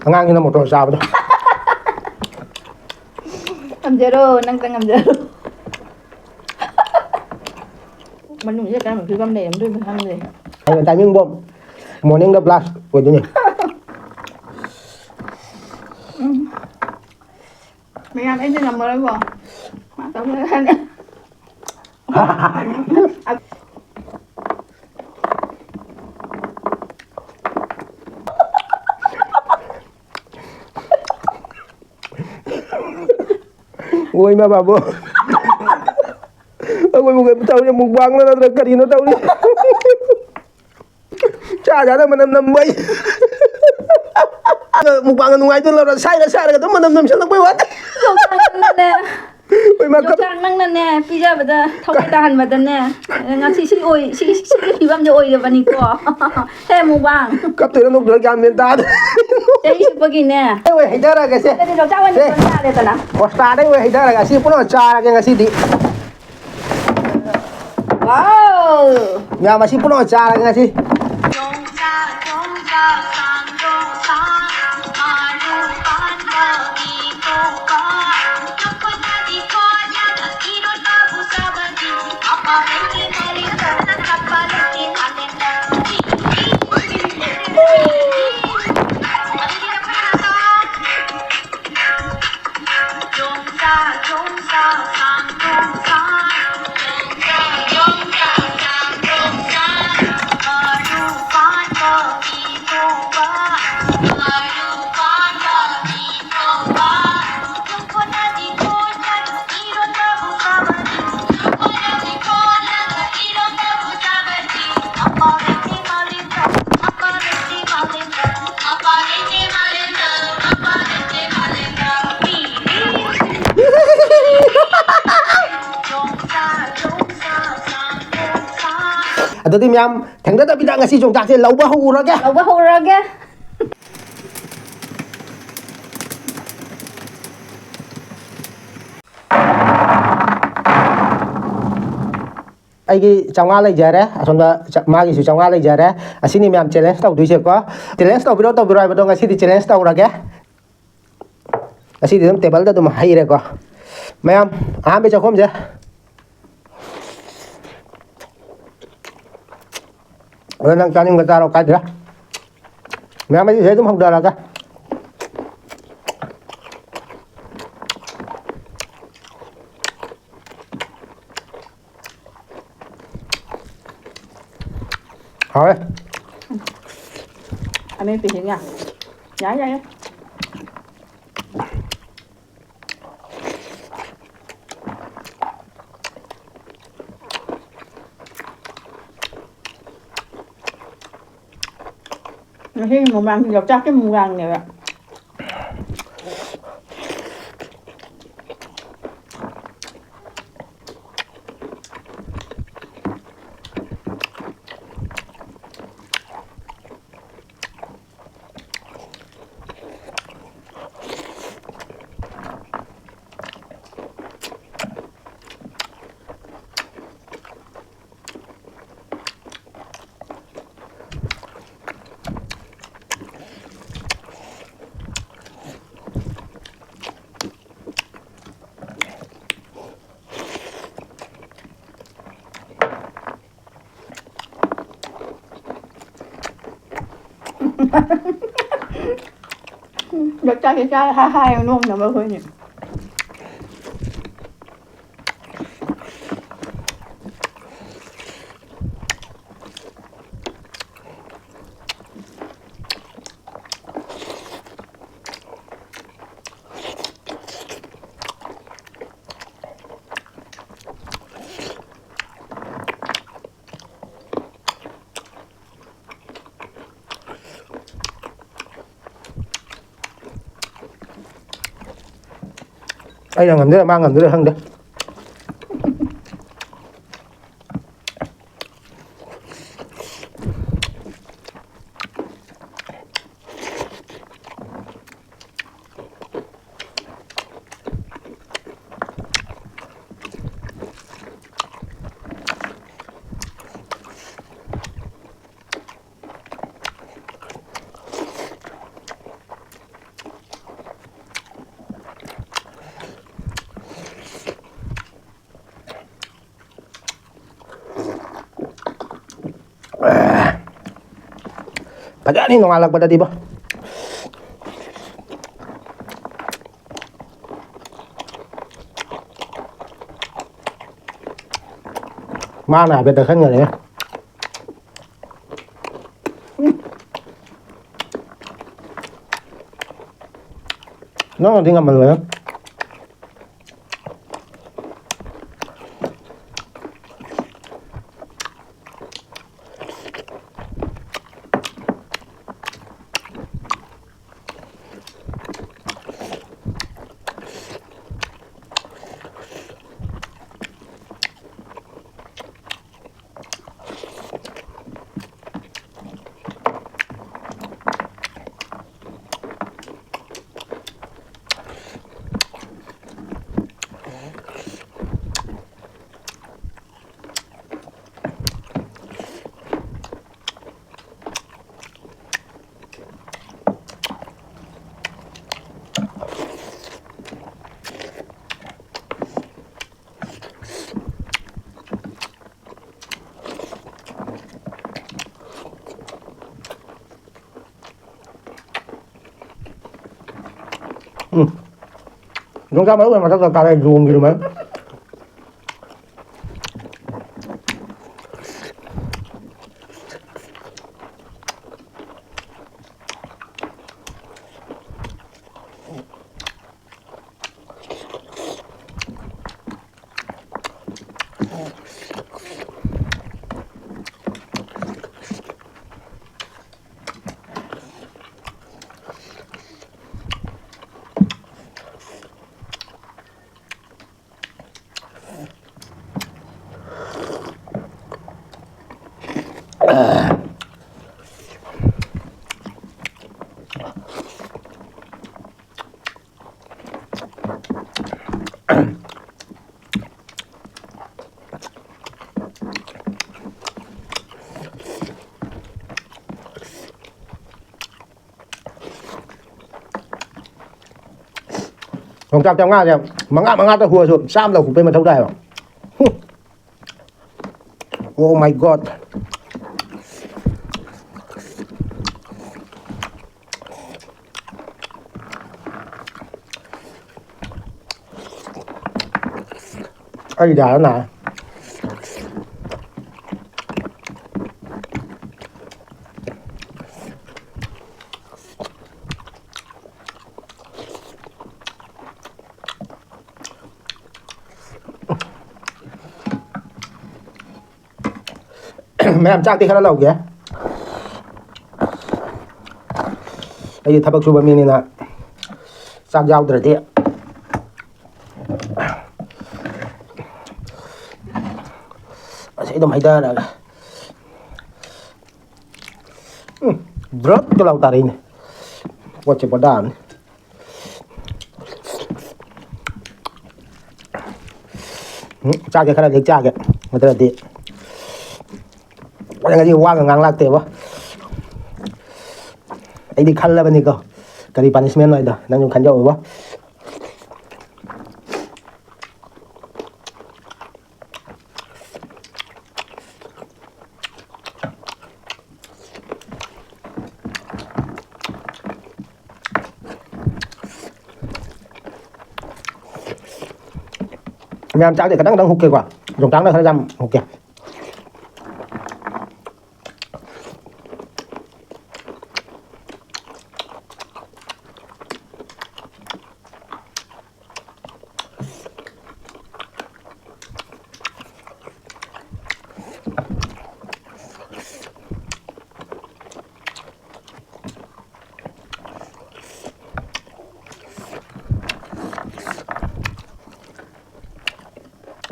ꯑꯉꯥꯡꯁꯤꯅ motor ꯆꯥꯕꯗꯣ ꯉꯝꯖꯔꯣ ꯅꯪꯇ ꯉꯝꯖꯔꯣ ꯃꯅꯨꯡꯁꯤꯗ ꯀꯔꯝꯕ ꯐꯤꯕꯝ ꯂꯩꯔꯝꯗꯣꯏꯅꯣ ꯈꯪꯗꯦ ꯑꯩꯅ ꯇꯥꯏꯃꯤꯡ ꯕꯣꯝ ꯃꯣꯔꯅꯤꯡꯗ ꯕ꯭ꯂꯥꯁ ꯑꯣꯏꯗꯣꯏꯅꯤ ꯃꯌꯥꯝ ꯑꯩꯗꯤ ꯉꯝꯃꯔꯣꯏꯀꯣ ꯃꯥ ꯇꯧꯖꯔꯅꯤ ꯑꯣꯏꯃ ꯕꯥꯕꯨ ꯑꯩꯈꯣꯏꯕꯨ ꯇꯧꯔꯤ ꯃꯨꯛꯕꯥꯡꯅ ꯅꯠꯇ꯭ꯔ ꯀꯔꯤꯅꯣ ꯇꯧꯔꯤ ꯆꯥꯗ ꯃꯅꯝ ꯅꯝꯕꯩ ꯃꯨꯛꯕꯥꯡꯒ ꯅꯨꯡꯉꯥꯏꯗꯣꯏꯔ ꯁꯥꯏꯔ ꯁꯥꯏꯔꯒ ꯑꯗꯨꯝ ꯃꯅꯝ ꯅꯝꯁꯤꯜꯂꯛꯄꯩ ꯋꯥꯅꯤ ꯌꯣꯡꯆꯥꯛ ꯅꯪꯅꯅꯦ ꯄꯤꯖꯕꯗ ꯊꯋꯥꯏ ꯇꯥꯍꯟꯕꯗꯅꯦ ꯉꯁꯤ ꯁꯤꯒꯤ ꯐꯤꯕꯝꯁꯦ ꯑꯣꯏꯔꯕꯅꯤꯀꯣ ꯍꯦ ꯃꯨꯛꯕꯥꯡ ꯀꯞꯇꯣꯏꯔ ꯅꯣꯛꯇꯣꯏꯔ ꯒ꯭ꯌꯥꯟ ꯃꯦꯟ ꯇꯥꯗ꯭ꯔꯦ ꯆꯍꯤ ꯆꯨꯞꯄꯒꯤꯅꯦ ꯑꯣꯏ ꯍꯩꯊꯔꯒꯁꯦ ꯌꯣꯡꯆꯥꯛ ꯑꯣꯏꯅ ꯇꯥꯔꯦꯗꯅ ꯍꯣꯁꯄꯤꯇꯥꯜꯗꯩ ꯑꯣꯏ ꯍꯩꯊꯔꯒ ꯑꯁꯤ ꯄꯨꯝꯅꯃꯛ ꯆꯥꯔꯒꯦ ꯉꯁꯤꯗꯤ ꯋꯥꯎ ꯃꯌꯥꯝ ꯑꯁꯤ ꯄꯨꯝꯅꯃꯛ ꯆꯥꯔꯒꯦ ꯉꯁꯤ ꯑꯗꯨꯗꯤ ꯃꯌꯥꯝ ꯊꯦꯡꯅꯗꯕꯤꯗ ꯉꯁꯤ ꯌꯣꯡꯆꯥꯛꯁꯦ ꯂꯧꯕ ꯍꯧꯔꯒꯦ ꯑꯩꯒꯤ 500 ꯂꯩꯖꯔꯦ ꯑꯁꯣꯝꯗ ꯃꯥꯒꯤꯁꯨ 500 ꯂꯩꯖꯔꯦ ꯑꯁꯤꯅꯤ ꯃꯌꯥꯝ ꯆꯦꯂꯦꯟꯖ ꯇꯧꯗꯣꯏꯁꯦꯀꯣ ꯆꯦꯂꯦꯟꯖ ꯇꯧꯕꯤꯔꯣ ꯍꯥꯏꯕꯗꯣ ꯉꯁꯤꯗꯤ ꯆꯦꯂꯦꯟꯖ ꯇꯧꯔꯒꯦ ꯉꯁꯤꯗꯤ ꯑꯗꯨꯝ ꯇꯦꯕꯜꯗ ꯑꯗꯨꯝ ꯍꯩꯔꯦꯀꯣ ꯃꯌꯥꯝ ꯑꯍꯥꯟꯕꯩ ꯆꯥꯛꯈꯨꯝꯁꯦ ꯑꯗꯣ ꯅꯪ ꯆꯥꯅꯤꯡꯕ ꯆꯥꯔꯣ ꯀꯥꯏꯗ꯭ꯔꯥ ꯃꯌꯥꯝ ꯑꯩ ꯑꯗꯨꯝ ꯍꯧꯗꯔꯒ ꯍꯥꯎꯋꯦ ꯑꯃꯦꯠꯄꯤꯁꯤꯒ ꯌꯥꯏ ꯉꯁꯤ ꯃꯨꯛꯕꯥꯡ ꯌꯣꯡꯆꯥꯛꯀꯤ ꯃꯨꯛꯕꯥꯡꯅꯦꯕ ꯌꯣꯡꯆꯥꯛꯁꯦ ꯆꯥꯔ ꯍꯥꯏ ꯅꯣꯡꯅꯕ ꯑꯩꯈꯣꯏꯅꯤ ꯑꯩꯅ ꯉꯝꯗꯣꯏꯔꯥ ꯃꯥ ꯉꯝꯗꯣꯏꯔꯥ ꯈꯪꯗꯦ ꯐꯖꯅꯤ ꯅꯣꯡꯉꯥꯜꯂꯛꯄꯗꯗꯤꯕꯣ ꯃꯥꯅ ꯍꯥꯏꯐꯦꯠꯇ ꯈꯟꯒꯅꯤ ꯅꯪꯅꯗꯤ ꯉꯝꯃꯜꯂꯣꯏ Yongchak maru yang masak kare jung gitu mah. Yongchak trong Nga kìa, manga ta hùa rồi, sam là bên mà thâu đài. Oh my god. Ai đã đó nè. Mẹ làm chắc thì khá là lâu kìa. Đây thì thabak suba mini na sak giao được đấy. Sẽ đồng hay ta là rất cái lâu tarin. Quạt chụp đàn. Chắc cái khá là chắc kìa. Mà ta là đấy. Cái gì qua ngang lạc thế quá. Ấy đi khăn là bên này cơ. Cái đi punishment này đó, đang dùng khăn dầu quá. Mẹ làm chắc thì cái đang hụt kìa quả. Dùng trắng nó khá là dăm hụt kìa.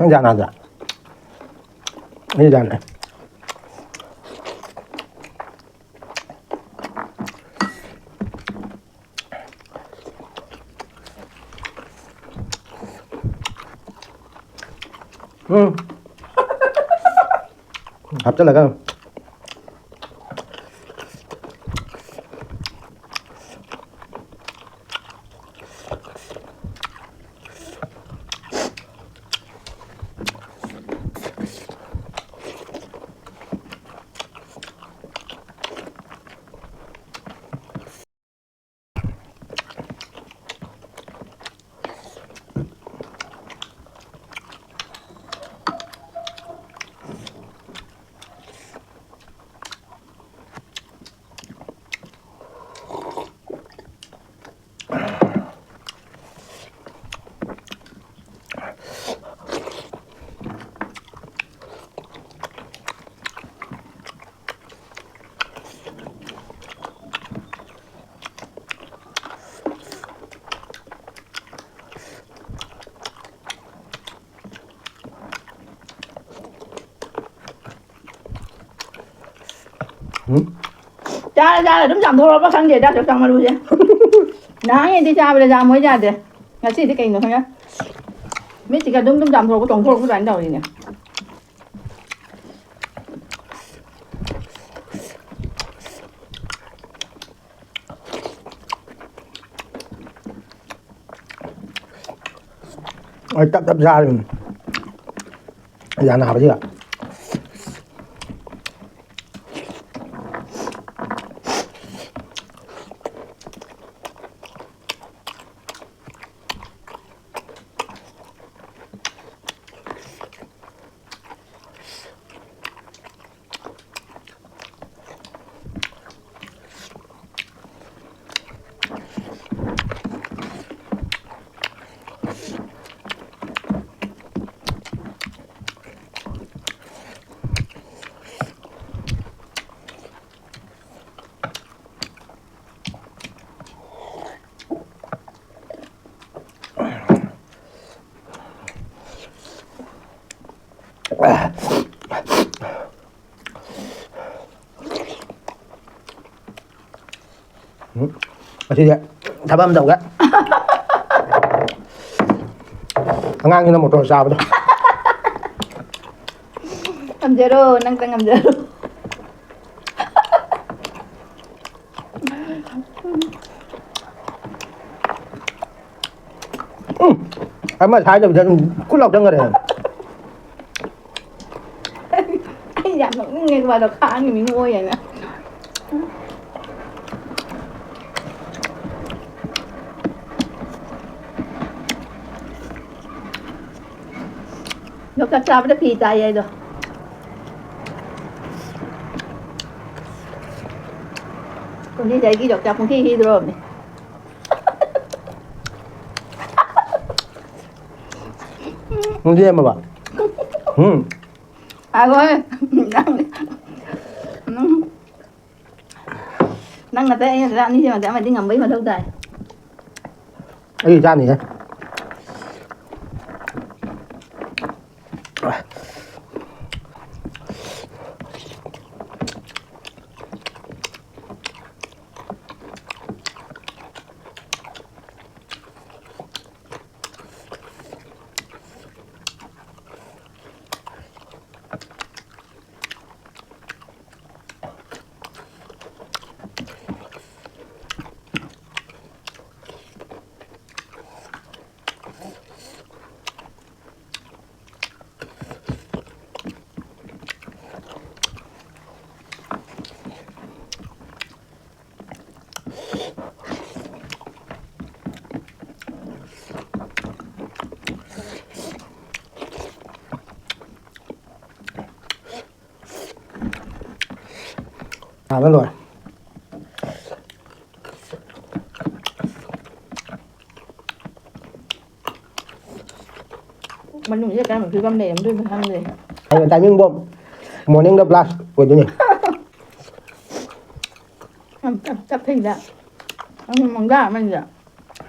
Ini jangan ada. Ini jangan. Hấp rất là căng. Cha là đúng giảm thôi, bác sang để ra được sang mà luôn chứ. Nãy nghe đi cha bây giờ mới ra được. Ngã sĩ thì kinh rồi nhá. Mấy chỉ cần đúng giảm thôi, có tổng thôi cũng đánh đầu gì nhỉ. Tập ra rồi. Ra nào chứ ạ? Masih dia. Sabar bentar enggak? Ngang như là một trò sao vậy? Ngầm zero, năng tăng ngầm zero. Em mà thái được cút lọc cho người này. Anh giảm nó nghe vào đọc khá thì mình mua vậy nè. Nó cắt ra với phi tay vậy rồi. Còn đi đây cái đọc chọc con khi rồi này. Không gì em mà bảo. À thôi. Năng là tay ra như thế mà mày đi ngầm mấy mà đâu đây. Cái gì ra nhỉ? À đó rồi. Mình dùng cái mình cứ găm này mình đưa mình ăn này. Ang timing bomb. Morning the blast. Pwede niya. Chắp thịt ra. Mong gà mình ra.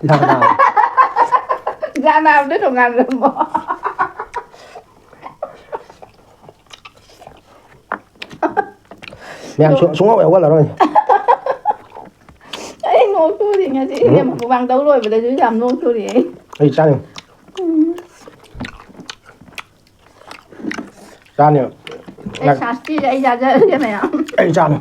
Lang na. Gà nào đứt rồi ngàn rồi bỏ. Mẹ xuống ngọc quá là rồi. Ấy nô chú thì nhà chị em một vàng đấu rồi, bây giờ chú làm nô chú thì ấy. Ay, saan yun? Saan yun? Ấy sát chị ấy ra cái này ạ. Ay, saan yun?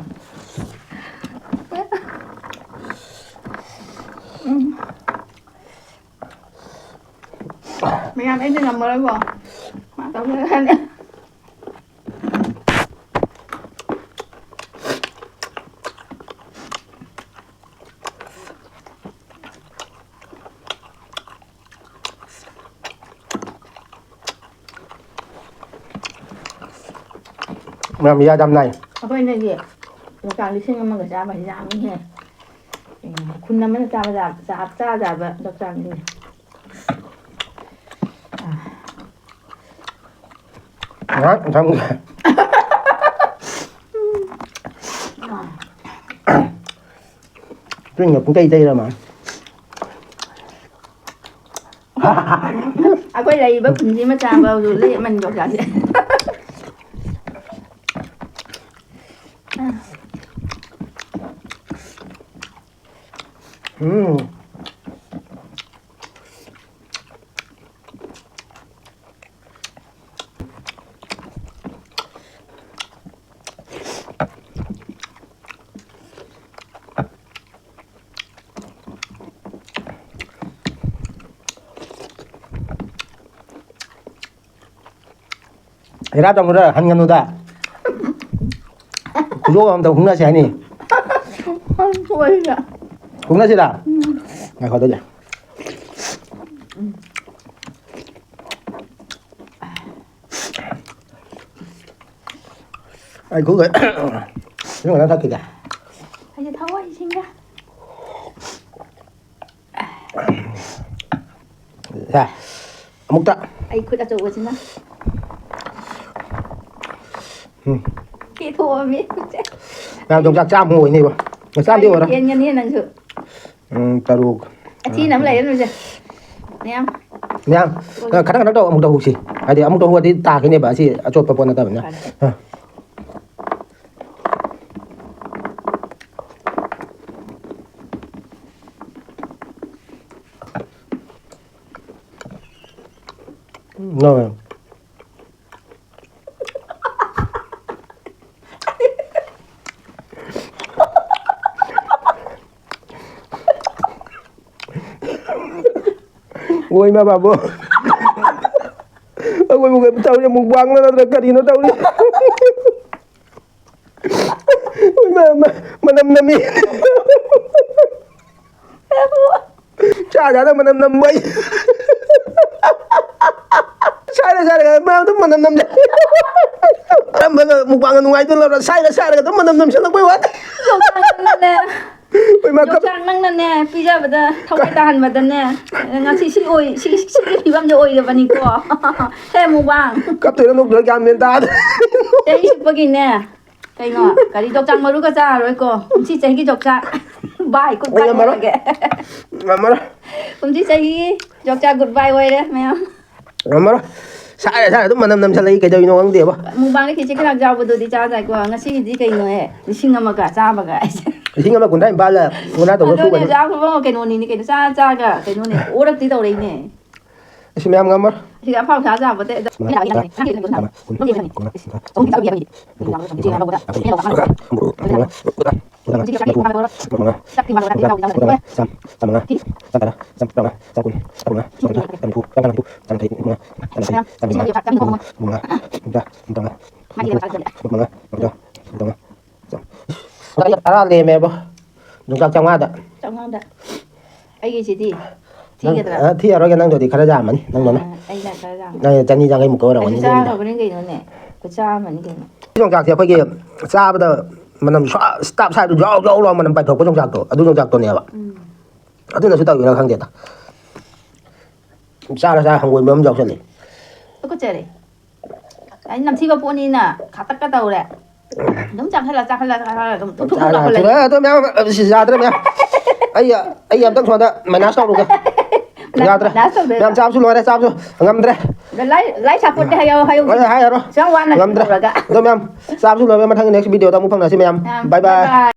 Mình làm em đi làm mới bỏ. Mà tao mới ăn nữa. Làm gì ra đâm này? Apa ini dia? Lokal di sini memang gak sama di sana ni. Kun namanya sama dokter ini. Đó, xong rồi. Chuyên nghiệp cũng cây rồi mà. Aku lagi berfungsi macam baru dulu mình dokter dia. ra trong đó hành ngân ta 구조가 엄청 국나시 아니 보이자. 국나시다 아 거기다 아이 그거 이런 거난 삭히자 이제 더워 이 생각. 자 먹자 아이 그다 저거 지나. Khi thua biết chứ. làm trong chắc chăm ngồi nàyบ่sao đi rồi Yên nhân là sự. taruh Chi nắm lấy rồi chứ. Nè. nha khả năng đâu ông đâu gì ai đi ông đâu đi ta cái này bà gì cho bà bọn nó nhá rồi ôi mà bà bố ôi một cái tàu nhà mukbang nó cái gì nó tàu đi ôi mà năm đi cha giá đâu mà năm mấy sai là mà tôi mà năm mà mukbang nó ngay tôi là sai là tôi mà năm sẽ là mấy quá Yongchak nang nè, pizza bật thâu cái tàn bật nè, ngã xí ôi, xí thì băm cho ôi được vào nico, thế mukbang. cấp từ nó lúc được gan miền ta, thế bagi nè, cái ngọ, cái đi Yongchak maru cái cha rồi cô, chỉ chơi cái Yongchak, bye goodbye rồi kìa, chỉ chơi Yongchak goodbye rồi đấy, mày không? sai là tôi mà năm sẽ lấy cái gì nó ăn được không? Mukbang cái chỉ cái làm giàu bật đi cha dài quá, ngã xí cái ngọ, đi xin ngắm cả cha bạc cái. Xin ngắm cũng thấy ba là cũng đã tổ chức cái cha không cái nón này cái cha cả cái nón này, ủa tí đầu đấy nè. Xin em ngắm mất. thì đã phong trào ra một tệ Ara le me bo. Nungkak trong ada. trong ngon đấy ai gì chị thì Thi ở cái năng rồi thì khá là giảm mình năng rồi anh là cái rằng này chân đi ra cái một câu đầu anh cha rồi cái gì nữa nè cái cha mình cái trong chạc thì phải kia xa bây giờ mình làm xóa stop sai được rõ lo mình làm bài thuộc của trong chạc tổ trong chạc tổ này ạ tức là sẽ tạo ra kháng điện xa là xa không quên bấm dọc chân này có chơi đấy anh làm chi vào buôn đi nè khát tắc cái đầu đấy đúng chẳng hay là tôi không làm đấy tôi mèo ra tôi mèo ấy emตั้ง soạn mày nát xong rồi kìa ra đây làm sao xuống đây sao xuống ngâm đây lấy sạp bột hay rồi sáng quan này ngâm đây tôi mèo sao xuống rồi mà thằng next video tao muốn phong là xin mèo bye bye